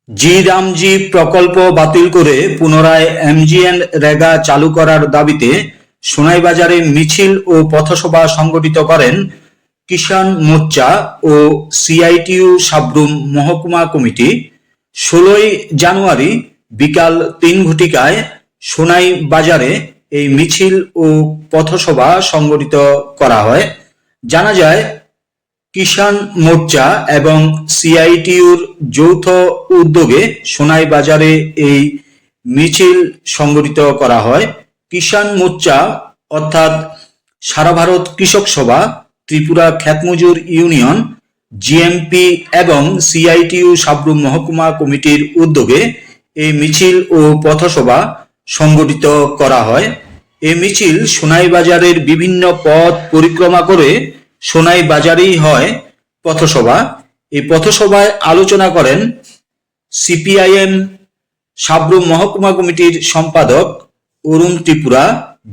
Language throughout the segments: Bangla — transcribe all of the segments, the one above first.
জি রামজি প্রকল্প বাতিল করে পুনরায় এমজিএনরেগা চালু করার দাবিতে সোনাইবাজারে মিছিল ও পথসভা সংগঠিত করেন কিষাণ মোর্চা ও সিআইটিইউ সাব্রুম মহকুমা কমিটি। 16ই জানুয়ারি বিকাল 3 ঘটিকায় সোনাইবাজারে এই মিছিল ও পথসভা সংগঠিত করা হয়। জানা যায়, কিষাণ মোর্চা এবং সিআইটিইউর যৌথ উদ্যোগে সোনাইবাজারে এই মিছিল সংগঠিত করা হয়। কিষাণ মোর্চা অর্থাৎ সারা ভারত কৃষক সভা, ত্রিপুরা ক্ষেতমজুর ইউনিয়ন, জিএমপি এবং সিআইটিইউ সাব্রুম মহকুমা কমিটির উদ্যোগে এই মিছিল ও পথসভা সংগঠিত করা হয়। এই মিছিল সোনাইবাজারের বিভিন্ন পথ পরিক্রমা করে সোনাইবাজারেই হয় পথসভা। এই পথসভায় আলোচনা করেন সিপিআইএম সাব্রুম মহকুমা কমিটির সম্পাদক অরুণ ত্রিপুরা,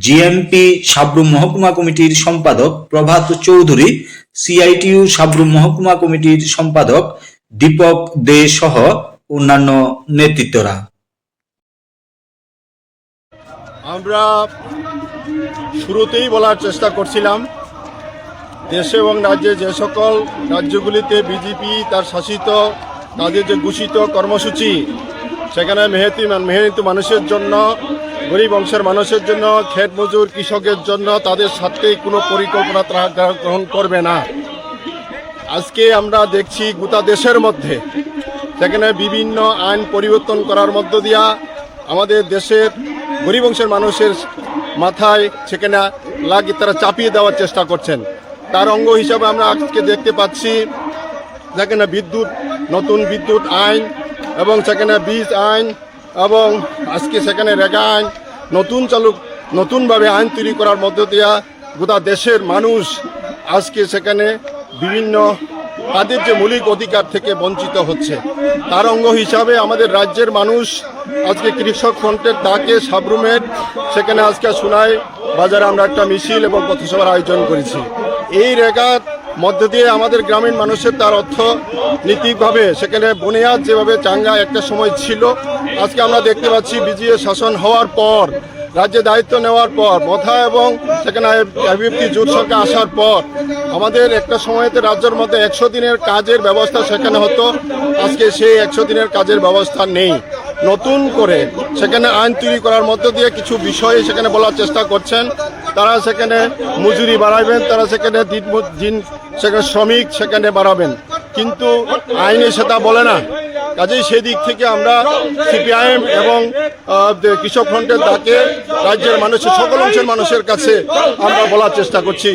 জিএমপি সাব্রুম মহকুমা কমিটির সম্পাদক প্রভাত চৌধুরী, সিআইটিইউ সাব্রুম মহকুমা কমিটির সম্পাদক দীপক দে সহ অন্যান্য নেতৃত্বরা। আমরা শুরুতেই বলার চেষ্টা করছিলাম, দেশে এবং রাজ্যে যে সকল রাজ্যগুলিতে বিজেপি তার শাসিত তাদের যে ঘোষিত কর্মসূচি, সেখানে মেহনতি মানুষের জন্য, গরিব অংশের মানুষের জন্য, ক্ষেত মজুর কৃষকের জন্য তাদের সাথে কোনো পরিকল্পনা তারা গ্রহণ করবে না। আজকে আমরা দেখছি গোটা দেশের মধ্যে সেখানে বিভিন্ন আইন পরিবর্তন করার মধ্য দিয়া আমাদের দেশের গরিব অংশের মানুষের মাথায় সেখানে লাগিয়ে তারা চাপিয়ে দেওয়ার চেষ্টা করছেন। তার অঙ্গ হিসাবে আমরা আজকে দেখতে পাচ্ছি যেখানে নতুন বিদ্যুৎ আইন এবং সেখানে বীজ আইন এবং আজকে সেখানে রেগা আইন নতুনভাবে আইন তৈরি করার মধ্য দিয়া গোটা দেশের মানুষ আজকে সেখানে বিভিন্ন তাদের যে মৌলিক অধিকার থেকে বঞ্চিত হচ্ছে। তার অঙ্গ হিসাবে আমাদের রাজ্যের মানুষ আজকে কৃষক ফ্রন্টের ডাকে সাব্রুমের সেখানে আজকে সোনাই বাজারে আমরা একটা মিছিল এবং পথসভার আয়োজন করেছি। এই রেগার মধ্য দিয়ে আমাদের গ্রামীণ মানুষের তার অর্থনৈতিকভাবে সেখানে বুনিয়াদ যেভাবে চাঙ্গা একটা সময় ছিল, আজকে আমরা দেখতে পাচ্ছি বিজিএ শাসন হওয়ার পর, রাজ্যে দায়িত্ব নেওয়ার পর মথা এবং সেখানে আইবিএফটি জোট সরকার আসার পর আমাদের একটা সময়তে রাজ্যের মধ্যে 100 দিনের কাজের ব্যবস্থা সেখানে হতো। আজকে সেই 100 দিনের কাজের ব্যবস্থা নেই। নতুন করে সেখানে আইন তৈরি করার মধ্য দিয়ে কিছু বিষয় সেখানে বলার চেষ্টা করছেন। তারা সেখানে মজুরি বাড়াবেন, তারা সেখানে দিন সেখানে শ্রমিক সেখানে বাড়াবেন, কিন্তু আইনে সেটা বলে না। কাজেই সেদিক থেকে আমরা সিপিআইএম এবং কৃষক ফ্রন্টের ডাকে রাজ্যের মানুষের সকল অংশের মানুষের কাছে আমরা বলার চেষ্টা করছি।